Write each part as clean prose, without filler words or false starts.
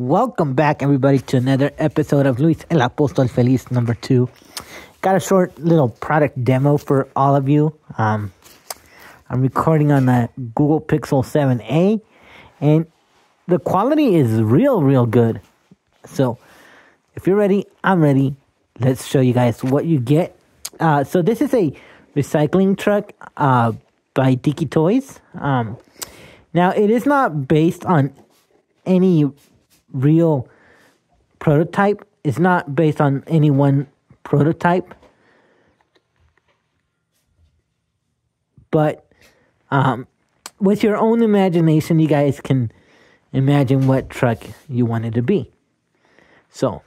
Welcome back, everybody, to another episode of Luis El Apóstol Feliz number 2. Got a short little product demo for all of you. I'm recording on the Google Pixel 7a, and the quality is real good. So, if you're ready, I'm ready. Let's show you guys what you get. So this is a recycling truck by Tiki Toys. Now, it is not based on any real prototype. It's not based on any one prototype. But with your own imagination, you guys can imagine what truck you want it to be. So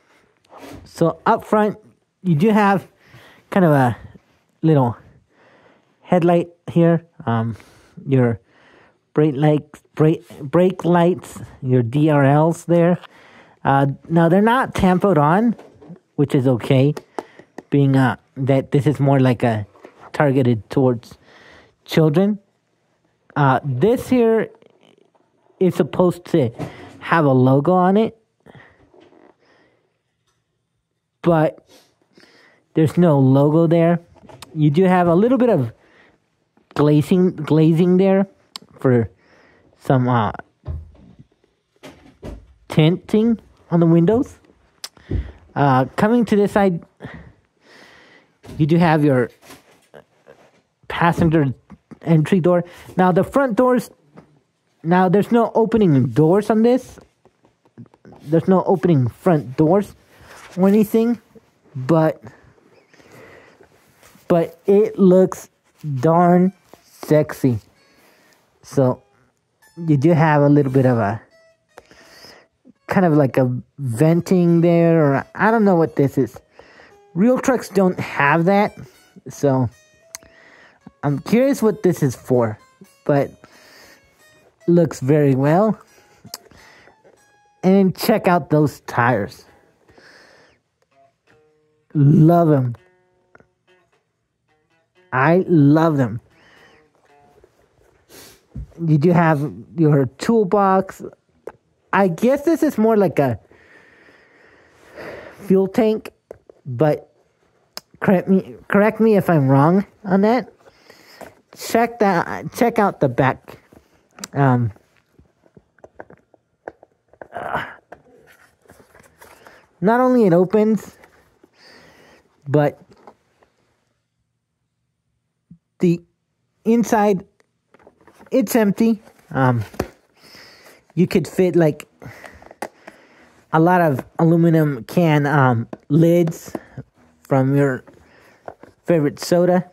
up front, you do have kind of a little headlight here. Your brake lights, your DRLs there. Now, they're not tampoed on, which is okay, being that this is more like a targeted towards children. This here is supposed to have a logo on it, but there's no logo there. You do have a little bit of glazing there for some tinting on the windows. Coming to this side, you do have your passenger entry door. Now, the front doors, there's no opening doors on this. There's no opening front doors or anything, but it looks darn sexy. So you do have a little bit of a kind of like a venting there, or I don't know what this is. Real trucks don't have that, so I'm curious what this is for, but looks very well. And then check out those tires. Love them. I love them. You do have your toolbox. I guess this is more like a fuel tank, but correct me if I'm wrong on that. Check out the back. Not only it opens, but the inside, it's empty. You could fit like a lot of aluminum can lids from your favorite soda.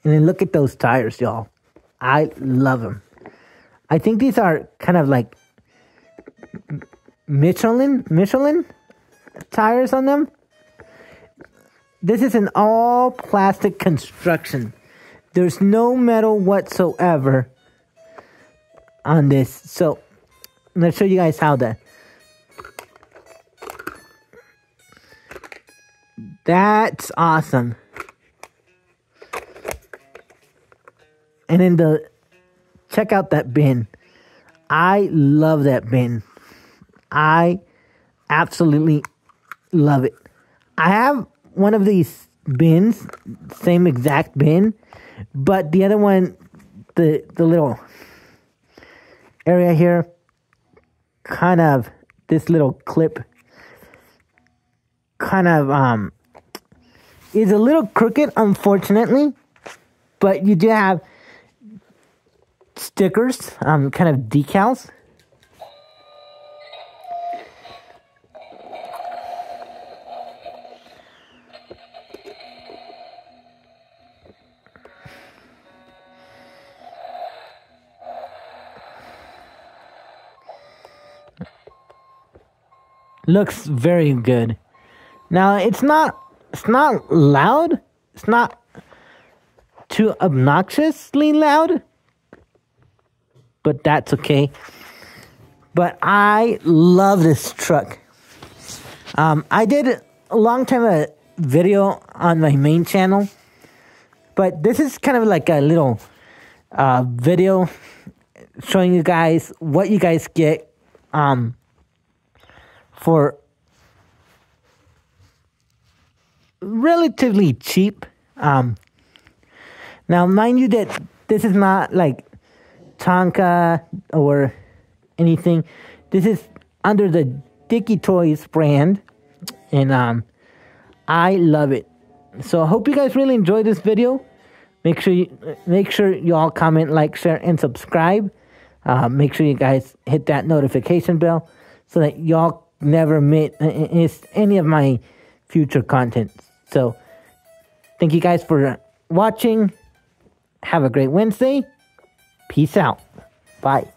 And then look at those tires, y'all. I love them. I think these are kind of like Michelin tires on them. This is an all plastic construction. There's no metal whatsoever on this. So let's show you guys how that's awesome. And then check out that bin. I love that bin. I absolutely love it. I have one of these bins, same exact bin, but the other one, the little area here, kind of this little clip kind of is a little crooked, unfortunately, but you do have stickers, kind of decals. Looks very good. Now, it's not loud. It's not too obnoxiously loud, but that's okay. But I love this truck. I did a long time a video on my main channel, but this is kind of like a little video showing you guys what you guys get for relatively cheap. Now, mind you that this is not like Tonka or anything. This is under the Dicky Toys brand, and I love it. So I hope you guys really enjoyed this video. Make sure you all comment, like, share, and subscribe. Make sure you guys hit that notification bell so that y'all never miss any of my future content. So thank you guys for watching. Have a great Wednesday. Peace out. Bye.